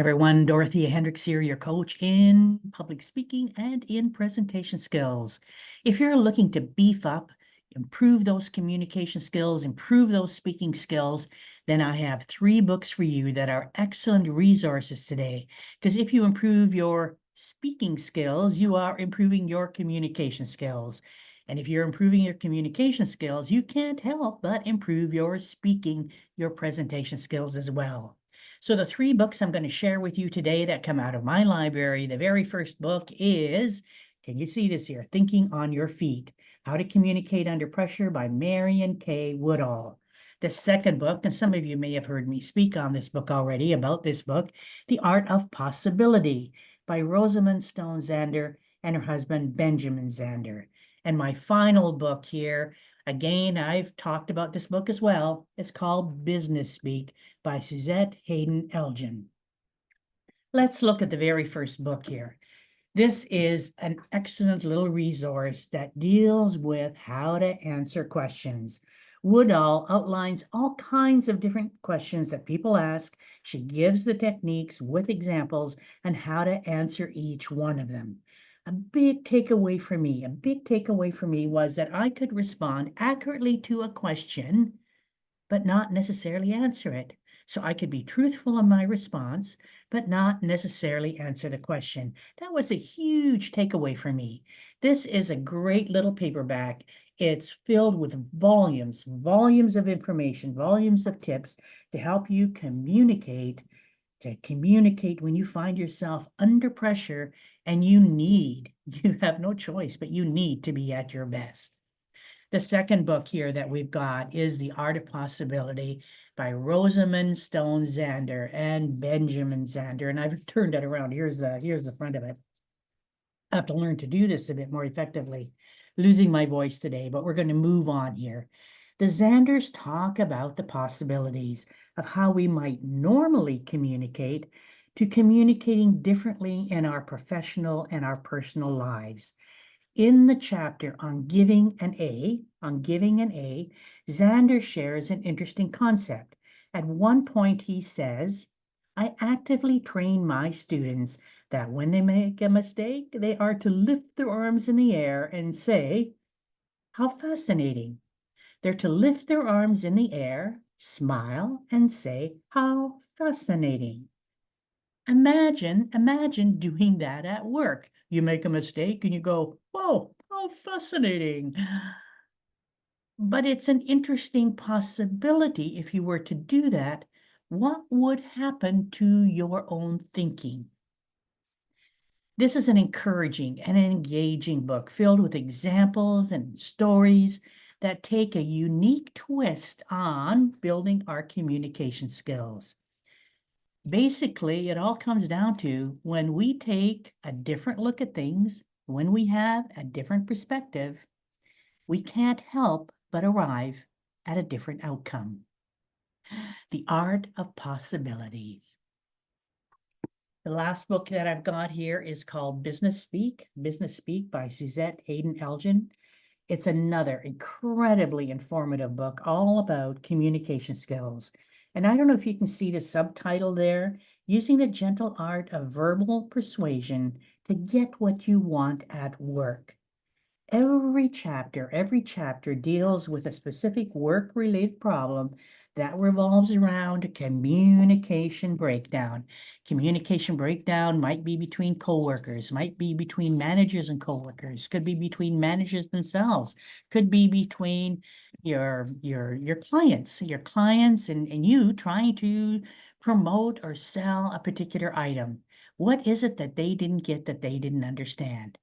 everyone. Dorothea Hendriks here, your coach in public speaking and in presentation skills. If you're looking to beef up, improve those communication skills, improve those speaking skills, then I have 3 books for you that are excellent resources today. Because if you improve your speaking skills, you are improving your communication skills. And if you're improving your communication skills, you can't help but improve your speaking, your presentation skills as well. So the 3 books I'm going to share with you today that come out of my library, the very first book is, can you see this here? Thinking on Your Feet, How to Communicate Under Pressure by Marion K. Woodall. The second book, and some of you may have heard me speak on this book already, about this book, The Art of Possibility by Rosamund Stone Zander and her husband, Benjamin Zander. And my final book here, again, I've talked about this book as well. It's called Business Speak by Suzette Haden Elgin. Let's look at the very first book here. This is an excellent little resource that deals with how to answer questions. Woodall outlines all kinds of different questions that people ask. She gives the techniques with examples and how to answer each one of them. A big takeaway for me was that I could respond accurately to a question, but not necessarily answer it. So I could be truthful in my response, but not necessarily answer the question. That was a huge takeaway for me. This is a great little paperback. It's filled with volumes of information, volumes of tips to help you communicate when you find yourself under pressure and you have no choice, but you need to be at your best. The second book here that we've got is The Art of Possibility by Rosamund Stone Zander and Benjamin Zander. And I've turned it around. Here's the front of it. I have to learn to do this a bit more effectively. Losing my voice today, but we're going to move on here. The Zanders talk about the possibilities of how we might normally communicate to communicating differently in our professional and our personal lives. In the chapter on giving an A, Zander shares an interesting concept. At one point, he says, I actively train my students that when they make a mistake, they are to lift their arms in the air and say, how fascinating. They're to lift their arms in the air, smile, and say, how fascinating. Imagine doing that at work. You make a mistake and you go, whoa, how fascinating. But it's an interesting possibility if you were to do that. What would happen to your own thinking? This is an encouraging and an engaging book filled with examples and stories that take a unique twist on building our communication skills. Basically, it all comes down to when we take a different look at things, when we have a different perspective, we can't help but arrive at a different outcome. The Art of Possibilities. The last book that I've got here is called Business Speak by Suzette Haden Elgin. It's another incredibly informative book all about communication skills. And I don't know if you can see the subtitle there, using the gentle art of verbal persuasion to get what you want at work. Every chapter deals with a specific work-related problem that revolves around communication breakdown. Communication breakdown might be between coworkers, might be between managers and coworkers, could be between managers themselves, could be between your clients and you trying to promote or sell a particular item. What is it that they didn't get, that they didn't understand?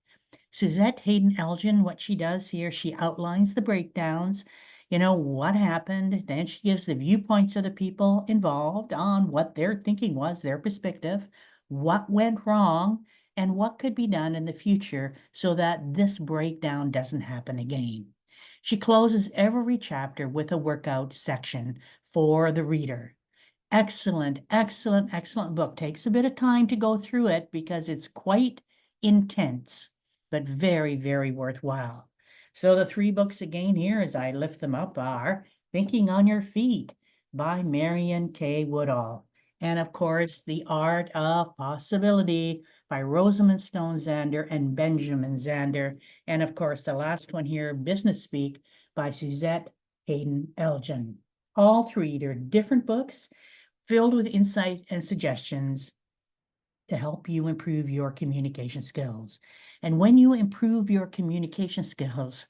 Suzette Haden Elgin, what she does here, she outlines the breakdowns, what happened. Then she gives the viewpoints of the people involved on what their thinking was, their perspective, what went wrong, and what could be done in the future so that this breakdown doesn't happen again. She closes every chapter with a workout section for the reader. Excellent book. Takes a bit of time to go through it because it's quite intense, but very, very worthwhile. So the 3 books again here, as I lift them up, are Thinking on Your Feet by Marion K. Woodall, And of course, The Art of Possibility by Rosamund Stone Zander and Benjamin Zander. And of course, the last one here, Business Speak by Suzette Hayden Elgin. All three, they're different books filled with insight and suggestions to help you improve your communication skills. And when you improve your communication skills,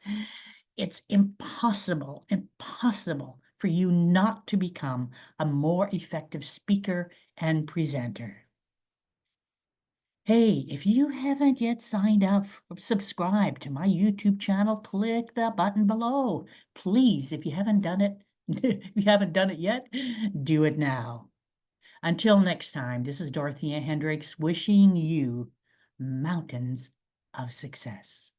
it's impossible for you not to become a more effective speaker and presenter. Hey, if you haven't yet signed up or subscribed to my YouTube channel, click the button below. Please, if you haven't done it, if you haven't done it yet, do it now. Until next time, this is Dorothea Hendriks wishing you mountains of success.